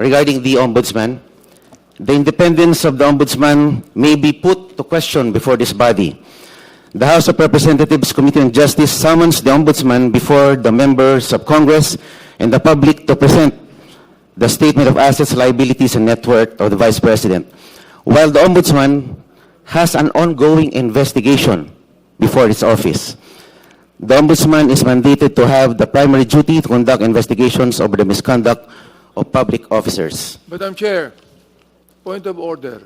regarding the Ombudsman. The independence of the Ombudsman may be put to question before this body. The House of Representatives Committee on Justice summons the Ombudsman before the members of Congress and the public to present the statement of assets, liabilities, and net worth of the Vice President. While the Ombudsman has an ongoing investigation before its office, the Ombudsman is mandated to have the primary duty to conduct investigations over the misconduct of public officers. Madam Chair, point of order.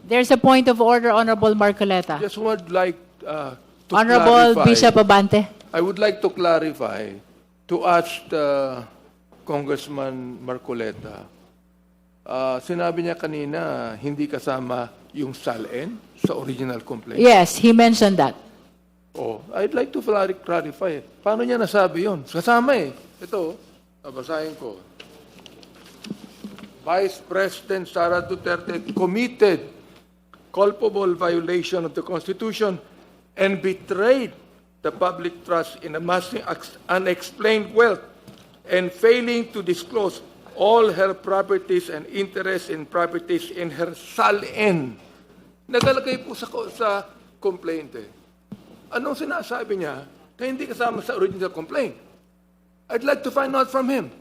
There's a point of order, Honorable Marcoleta. Just would like to Honorable clarify. Bishop Abante. I would like to clarify, to ask Congressman Marcoleta. Sinabi niya kanina, hindi kasama yung SALN sa original complaint. Yes, he mentioned that. Oh, I'd like to clarify. Paano niya nasabi yun? Kasama eh. Ito, babasahin ko. Vice President Sara Duterte committed culpable violation of the Constitution and betrayed the public trust in amassing unexplained wealth and failing to disclose all her properties and interests in properties in her SALN. Nagalagay po sa complaint eh. Anong sinasabi niya na hindi kasama sa original complaint? I'd like to find out from him.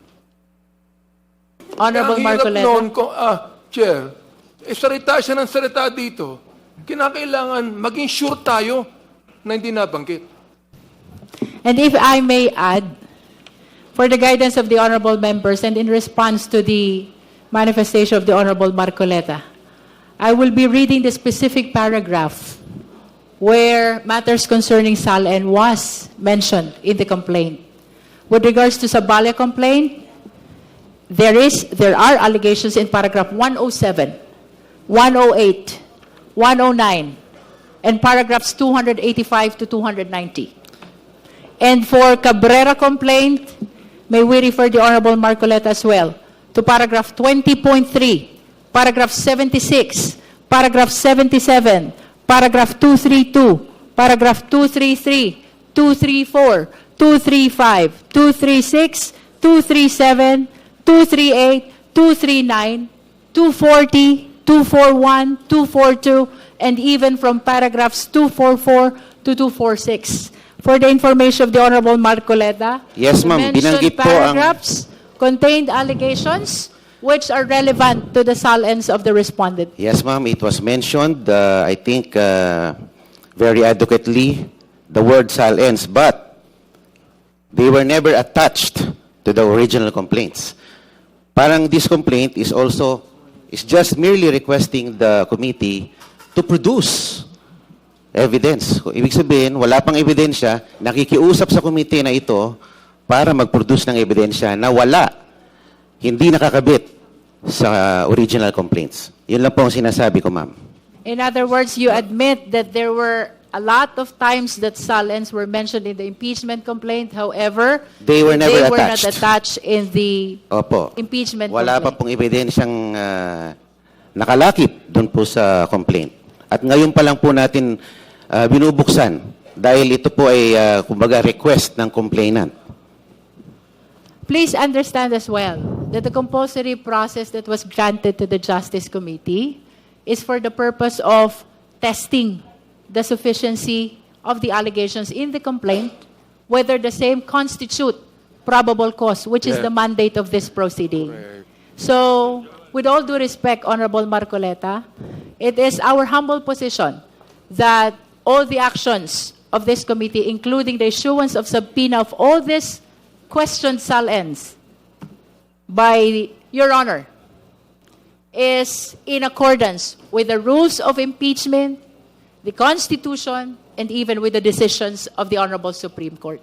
Honorable Kaya ang hirap Marcoleta. noon, Chair, salita siya ng salita dito. Kinakailangan maging sure tayo na hindi nabanggit. And if I may add, for the guidance of the honorable members and in response to the manifestation of the Honorable Marcoleta, I will be reading the specific paragraph where matters concerning SALN was mentioned in the complaint. With regards to Sabala complaint, there are allegations in paragraph 107, 108, 109, and paragraphs 285 to 290. And for Cabrera complaint, may we refer the Honorable Marcoleta as well to paragraph 20.3, paragraph 76, paragraph 77, paragraph 232, paragraph 233, 234, 235, 236, 237, 238, 239, 240, 241, 242, and even from paragraphs 244 to 246. For the information of the Honorable Marcoleta, Yes, ma'am. the mentioned Binanggit po ang- paragraphs contained allegations which are relevant to the SALNs of the respondent. Yes, ma'am. It was mentioned, I think, very adequately, the word SALNs, but they were never attached to the original complaints. Parang this complaint is just merely requesting the committee to produce evidence. Ibig sabihin, wala pang ebidensya, nakikiusap sa committee na ito para mag-produce ng ebidensya na hindi nakakabit sa original complaints. Yun lang po ang sinasabi ko, ma'am. In other words, you admit that there were a lot of times that SALNs were mentioned in the impeachment complaint. However, They were never not attached. attached in the Opo. impeachment Wala pa complaint. pong ebidensyang nakalakip doon po sa complaint. At ngayon pa lang po natin binubuksan dahil ito po ay kumbaga request ng complainant. Please understand as well that the compulsory process that was granted to the Justice Committee is for the purpose of testing the sufficiency of the allegations in the complaint, whether the same constitute probable cause, which is Yeah. the mandate of this proceeding. Correct. So, with all due respect, Honorable Marcoleta, it is our humble position that all the actions of this committee, including the issuance of subpoena of all these questioned SALNs by Your Honor, is in accordance with the rules of impeachment, the Constitution, and even with the decisions of the Honorable Supreme Court.